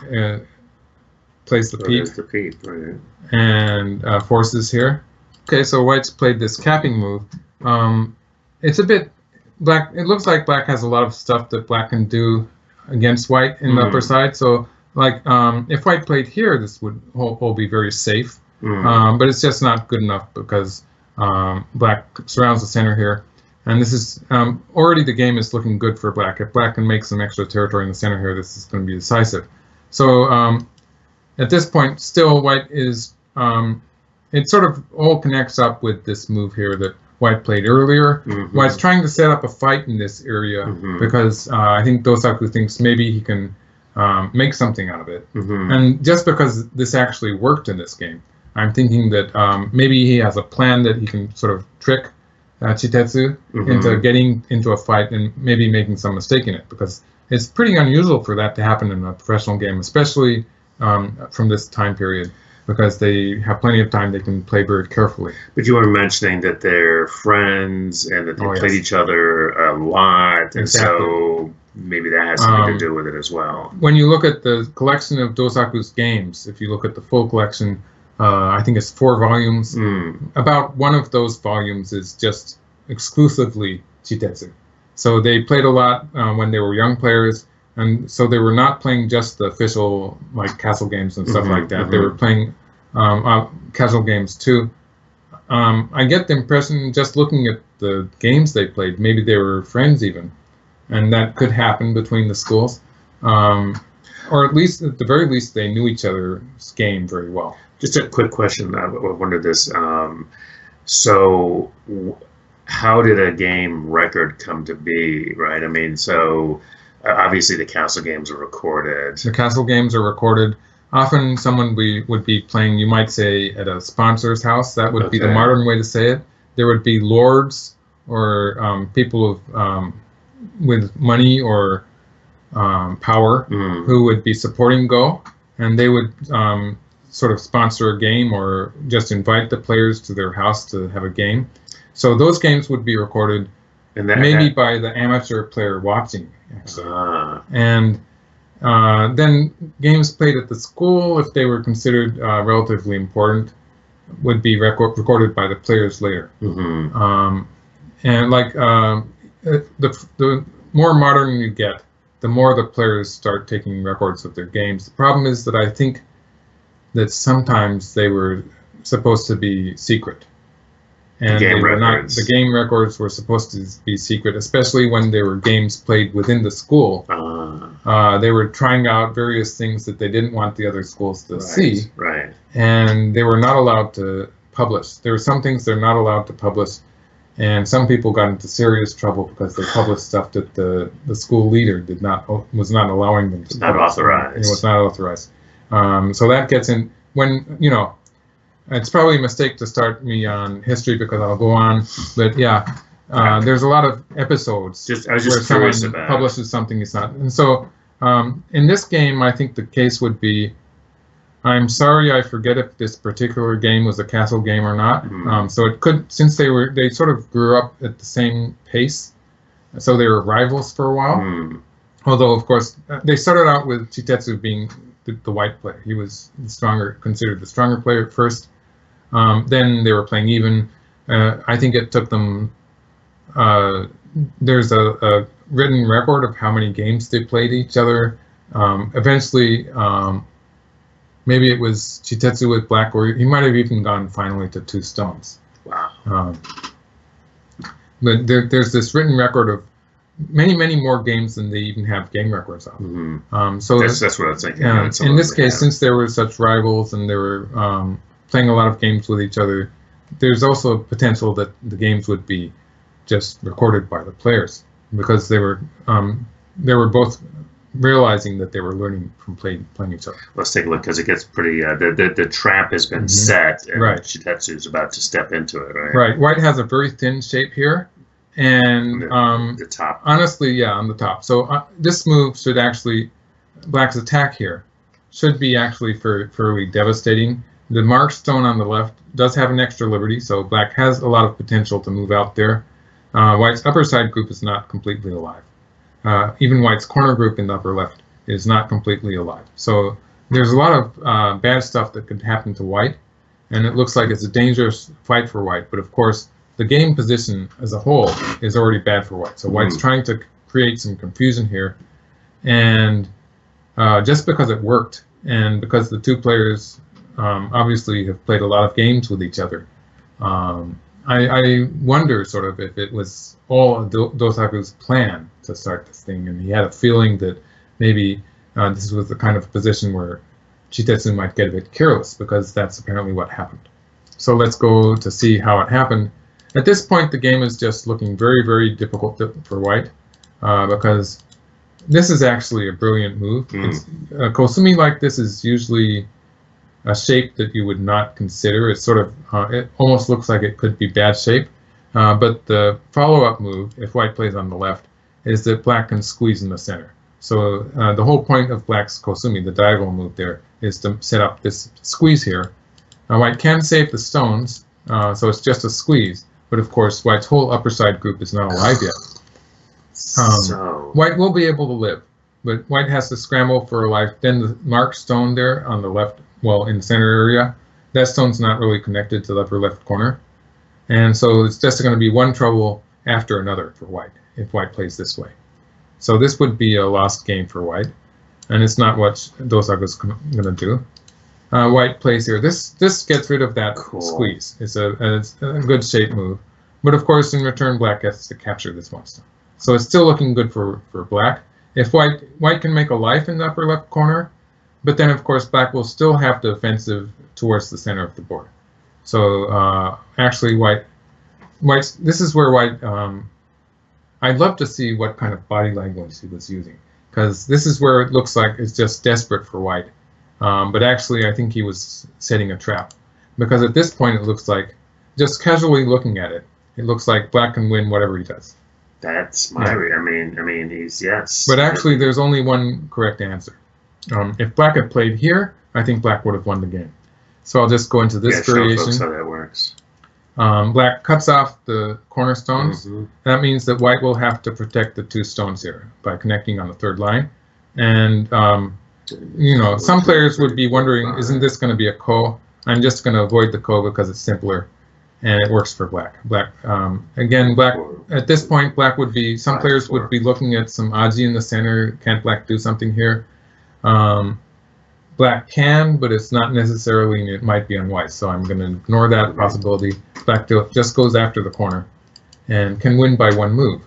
plays the peep. The peep, right. And forces here. Okay, so white's played this capping move. It's a bit black. It looks like black has a lot of stuff that black can do against white in the upper side. So like if white played here, this would all be very safe. But it's just not good enough, because black surrounds the center here. And this is already the game is looking good for black. If black can make some extra territory in the center here, this is going to be decisive. So at this point, still white is, it sort of all connects up with this move here that white played earlier. White's trying to set up a fight in this area, because I think Dosaku thinks maybe he can make something out of it. And just because this actually worked in this game, I'm thinking that maybe he has a plan that he can sort of trick Chitetsu into getting into a fight and maybe making some mistake in it, because it's pretty unusual for that to happen in a professional game, especially from this time period, because they have plenty of time. They can play very carefully. But you were mentioning that they're friends and that they played each other a lot, and so maybe that has something to do with it as well. When you look at the collection of Dosaku's games, if you look at the full collection, I think it's 4 volumes. About one of those volumes is just exclusively Chitetsu. So they played a lot when they were young players, and so they were not playing just the official like castle games and stuff like that. They were playing casual games too. I get the impression, just looking at the games they played, maybe they were friends even, and that could happen between the schools. Or at least, at the very least, they knew each other's game very well. Just a quick question. I wondered this. So how did a game record come to be, right? I mean, so obviously the castle games are recorded. The castle games are recorded. Often someone would be playing, you might say, at a sponsor's house. That would be the modern way to say it. There would be lords or people of with money or power who would be supporting Go, and they would sort of sponsor a game or just invite the players to their house to have a game. So those games would be recorded, and maybe by the amateur player watching, actually. And Then games played at the school, if they were considered relatively important, would be recorded by the players later. And like the more modern you get, the more the players start taking records of their games. The problem is that I think that sometimes they were supposed to be secret. And they were not, the game records were supposed to be secret, especially when they were games played within the school. They were trying out various things that they didn't want the other schools to see. Right. And they were not allowed to publish. There were some things they're not allowed to publish, and some people got into serious trouble because they published stuff that the school leader was not allowing them to publish. Authorized. It was not authorized. So that gets in when, you know, it's probably a mistake to start me on history because I'll go on, but yeah, there's a lot of episodes where someone publishes something it's not. And so in this game, I think the case would be, I'm sorry, I forget if this particular game was a castle game or not. So it could, since they sort of grew up at the same pace, so they were rivals for a while. Although, of course, they started out with Chitetsu being the white player. He was considered the stronger player at first. Then they were playing even. I think it took them. There's a written record of how many games they played each other. Eventually, maybe it was Chitetsu with black, or he might have even gone finally to 2 stones. Wow. But there's this written record of many more games than they even have game records of. So that's what I was thinking. In this case, since there were such rivals and they were playing a lot of games with each other, there's also a potential that the games would be just recorded by the players because they were both realizing that they were learning from playing each other. Let's take a look because it gets pretty. The trap has been set, and Chitetsu is about to step into it. Right. White has a very thin shape here, and the top. Honestly, yeah, on the top. So this move should actually, black's attack here, should be actually fairly devastating. The marked stone on the left does have an extra liberty, so black has a lot of potential to move out there. White's upper side group is not completely alive. Even White's corner group in the upper left is not completely alive. So there's a lot of bad stuff that could happen to White, and it looks like it's a dangerous fight for White. But of course, the game position as a whole is already bad for White. So White's trying to create some confusion here, and just because it worked, and because the two players obviously have played a lot of games with each other, I wonder sort of if it was all Dosaku's plan to start this thing, and he had a feeling that maybe this was the kind of position where Chitetsu might get a bit careless, because that's apparently what happened. So let's go to see how it happened. At this point, the game is just looking very difficult for White, because this is actually a brilliant move. Kosumi like this is usually a shape that you would not consider. It's sort of, it almost looks like it could be bad shape. But the follow-up move, if White plays on the left, is that black can squeeze in the center. So the whole point of black's Kosumi, the diagonal move there, is to set up this squeeze here. White can save the stones, so it's just a squeeze. But of course, White's whole upper side group is not alive yet. White will be able to live, but White has to scramble for a life. Then the marked stone there on the left, well, in the center area, that stone's not really connected to the upper left corner. And so it's just going to be one trouble after another for White if White plays this way. So this would be a lost game for White, and it's not what Dosaku's going to do. White plays here. This gets rid of that squeeze. It's a good shape move. But of course, in return, black gets to capture this one stone. So it's still looking good for black. If White can make a life in the upper left corner, but then of course black will still have the offensive towards the center of the board. So actually this is where White, I'd love to see what kind of body language he was using, because this is where it looks like it's just desperate for White. But actually I think he was setting a trap, because at this point it looks like, just casually looking at it, it looks like black can win whatever he does. That's my, I mean, he's, yes. But actually there's only one correct answer. If black had played here, I think black would have won the game. So I'll just go into this variation. Show folks how that works. Black cuts off the cornerstones. That means that White will have to protect the 2 stones here by connecting on the 3rd line. And some players would be wondering, isn't this going to be a ko? I'm just going to avoid the ko because it's simpler, and it works for black. Again, black at this point, black would be. Some players would be looking at some aji in the center. Can't black do something here? Black can, but it's not necessarily. It might be on white, so I'm going to ignore that possibility. Black just goes after the corner, and can win by one move.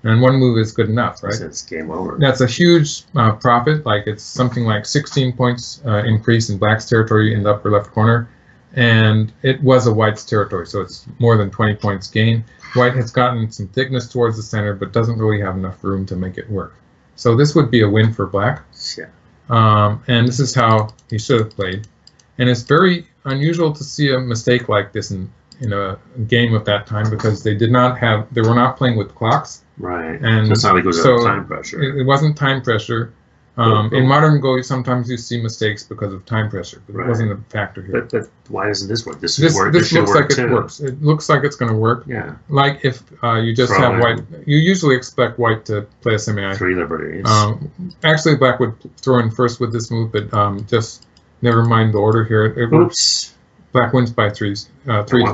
And one move is good enough, right? It's game over. That's a huge profit. Like it's something like 16 points increase in black's territory in the upper left corner. And it was a white's territory, so it's more than 20 points gain. White has gotten some thickness towards the center, but doesn't really have enough room to make it work. So this would be a win for black. Yeah. And this is how he should have played. And it's very unusual to see a mistake like this in a game of that time, because they were not playing with clocks. Right. And so it's not like it was time pressure. It wasn't time pressure. In modern Go, sometimes you see mistakes because of time pressure, but it wasn't a factor here. But why doesn't this work? This looks like too. it works. It looks like it's going to work. Yeah. Like if you just have white, you usually expect white to play a semi. 3 liberties. Actually, black would throw in first with this move, but just never mind the order here. Oops. Black wins by 3 to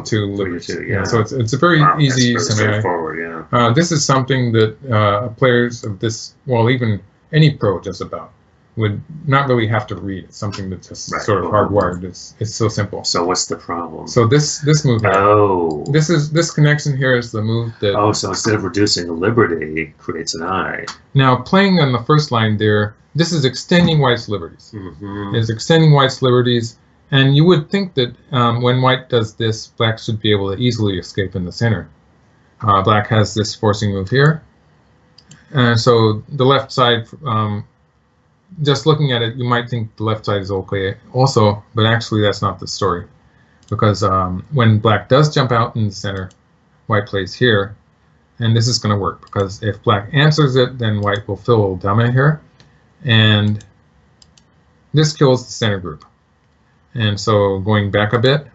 2 liberties. 3 to 2, yeah. So it's a very easy semi. Straightforward, yeah. This is something that players of this, well, even any pro just about, would not really have to read. It's something that's just sort of hardwired. It's so simple. So what's the problem? So this move here. Oh. This connection here is the move that. Oh, so instead of reducing a liberty, creates an eye. Now playing on the first line there, this is extending white's liberties. Mm-hmm. It's extending white's liberties, and you would think that when white does this, black should be able to easily escape in the center. Black has this forcing move here. So the left side, just looking at it, you might think the left side is okay also, but actually that's not the story. Because when black does jump out in the center, white plays here, and this is going to work, because if black answers it, then white will fill dame here, and this kills the center group. And so going back a bit,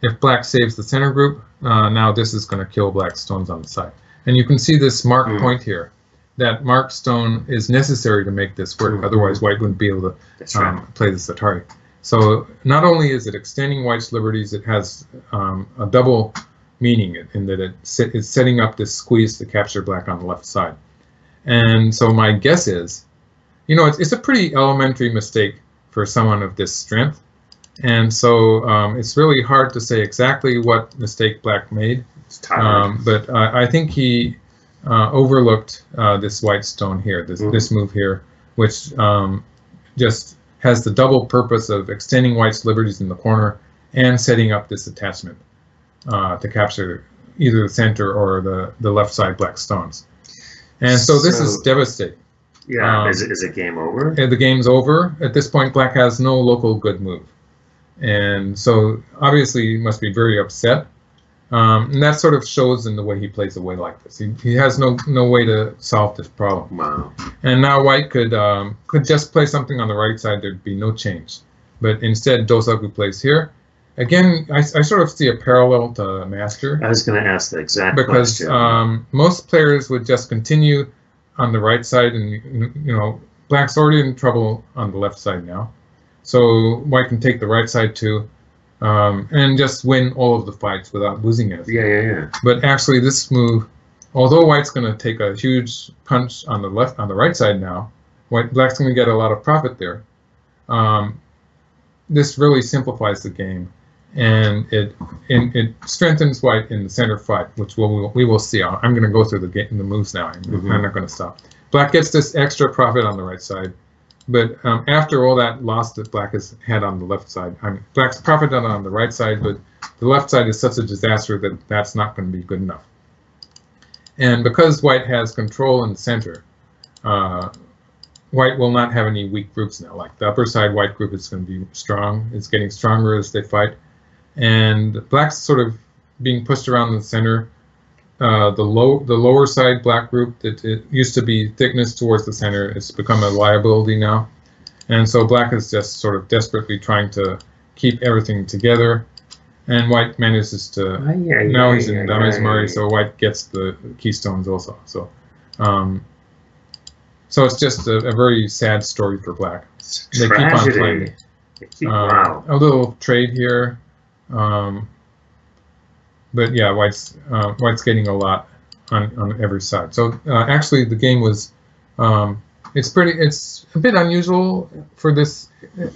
if black saves the center group, now this is going to kill black's stones on the side. And you can see this marked point here. That marked stone is necessary to make this work. Otherwise, white wouldn't be able to play this Atari. So not only is it extending white's liberties, it has a double meaning in that it's setting up this squeeze to capture black on the left side. And so my guess is, it's a pretty elementary mistake for someone of this strength. And so it's really hard to say exactly what mistake black made. But I think he overlooked this white stone here, this move here, which just has the double purpose of extending white's liberties in the corner and setting up this attachment to capture either the center or the left side black stones. And so this is devastating. Yeah, is it game over? The game's over. At this point, black has no local good move. And so obviously he must be very upset. And that sort of shows in the way he plays away like this. He has no way to solve this problem. Wow. And now white could just play something on the right side. There'd be no change. But instead, Dosaku plays here. Again, I sort of see a parallel to Master. I was going to ask the exact question. Because most players would just continue on the right side, and black's already in trouble on the left side now. So white can take the right side too. And just win all of the fights without losing anything. Yeah. But actually, this move, although white's going to take a huge punch on the right side now, black's going to get a lot of profit there. This really simplifies the game, and it strengthens white in the center fight, which we will see. I'm going to go through the moves now. I'm not going to stop. Black gets this extra profit on the right side. But after all that loss that black has had on the left side, black's profited on the right side, but the left side is such a disaster that that's not going to be good enough. And because white has control in the center, white will not have any weak groups now. Like the upper side white group is going to be strong. It's getting stronger as they fight. And black's sort of being pushed around the center. The lower side black group that it used to be thickness towards the center, it's become a liability now, and so black is just sort of desperately trying to keep everything together, and white manages to now he's in Dame's Mari, so white gets the keystones also. So So it's just a very sad story for black. They keep on playing. Wow. A little trade here, but yeah, white's getting a lot on every side. So actually, the game was it's a bit unusual for this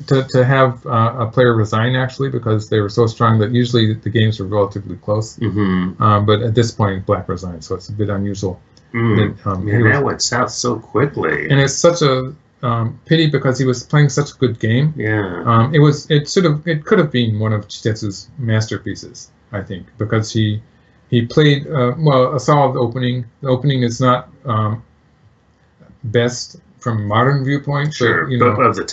to have a player resign actually, because they were so strong that usually the games are relatively close. But at this point, black resigned, so it's a bit unusual. That went south so quickly. And it's such a pity because he was playing such a good game. Yeah. It could have been one of Chitetsu's masterpieces, I think, because he played a solid opening. The opening is not best from modern viewpoint, sure, but of the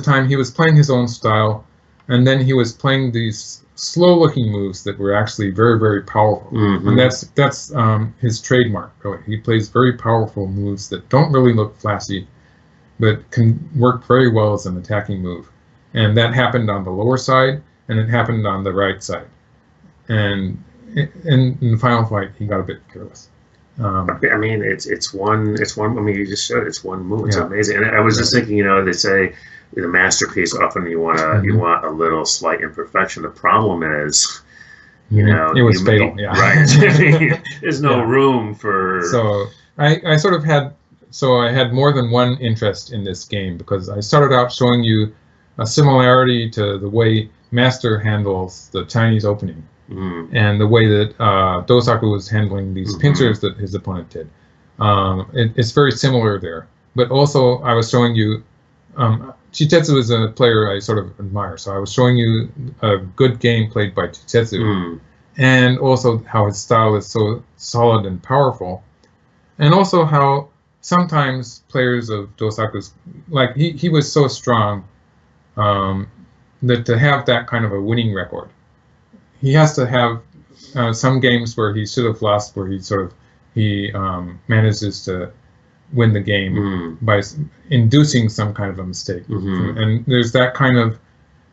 time he was playing his own style, and then he was playing these slow-looking moves that were actually very, very powerful. And that's his trademark. Really. He plays very powerful moves that don't really look flashy, but can work very well as an attacking move. And that happened on the lower side, and it happened on the right side. And in the final fight, he got a bit careless. I mean, it's one. I mean, you just showed it's one move. It's amazing. And I was just thinking, they say the masterpiece often you want a little slight imperfection. The problem is, it was fatal. Yeah, right. There's no room for. So I sort of had. So I had more than one interest in this game because I started out showing you a similarity to the way Master handles the Chinese opening. And the way that Dosaku was handling these pincers that his opponent did. It's very similar there. But also, I was showing you, Chitetsu is a player I sort of admire, so I was showing you a good game played by Chitetsu, and also how his style is so solid and powerful, and also how sometimes players of Dosaku's, like he was so strong that to have that kind of a winning record, he has to have some games where he should have lost, where he manages to win the game by inducing some kind of a mistake. And there's that kind of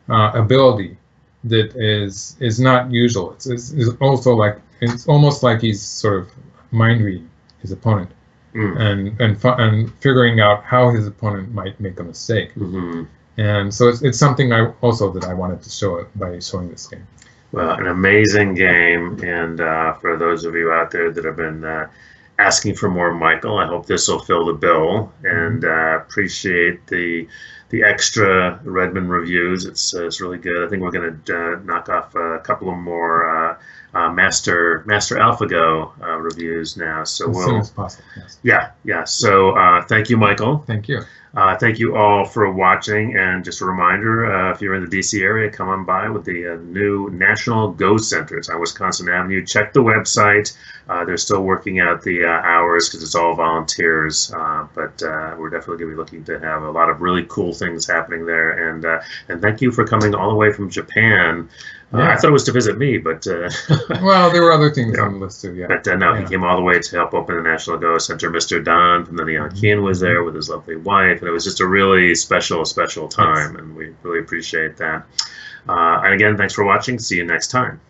ability that is not usual. It's also like it's almost like he's sort of mind reading his opponent and figuring out how his opponent might make a mistake. And so it's something that I wanted to show it by showing this game. Well, an amazing game, and for those of you out there that have been asking for more Michael, I hope this will fill the bill, and appreciate the extra Redmond reviews. It's really good. I think we're going to knock off a couple of more Master AlphaGo reviews now. So as soon as possible. Yes. Yeah. So thank you, Michael. Thank you. Thank you all for watching, and just a reminder, if you're in the DC area, come on by with the new National Go Center. It's on Wisconsin Avenue. Check the website. They're still working out the hours because it's all volunteers, but we're definitely going to be looking to have a lot of really cool things happening there. And thank you for coming all the way from Japan. I thought it was to visit me, but well, there were other things on the list too. Yeah, but no, he came all the way to help open the National Go Center. Mr. Don from the Neon Keen was there with his lovely wife, and it was just a really special time, and we really appreciate that. And again, thanks for watching. See you next time.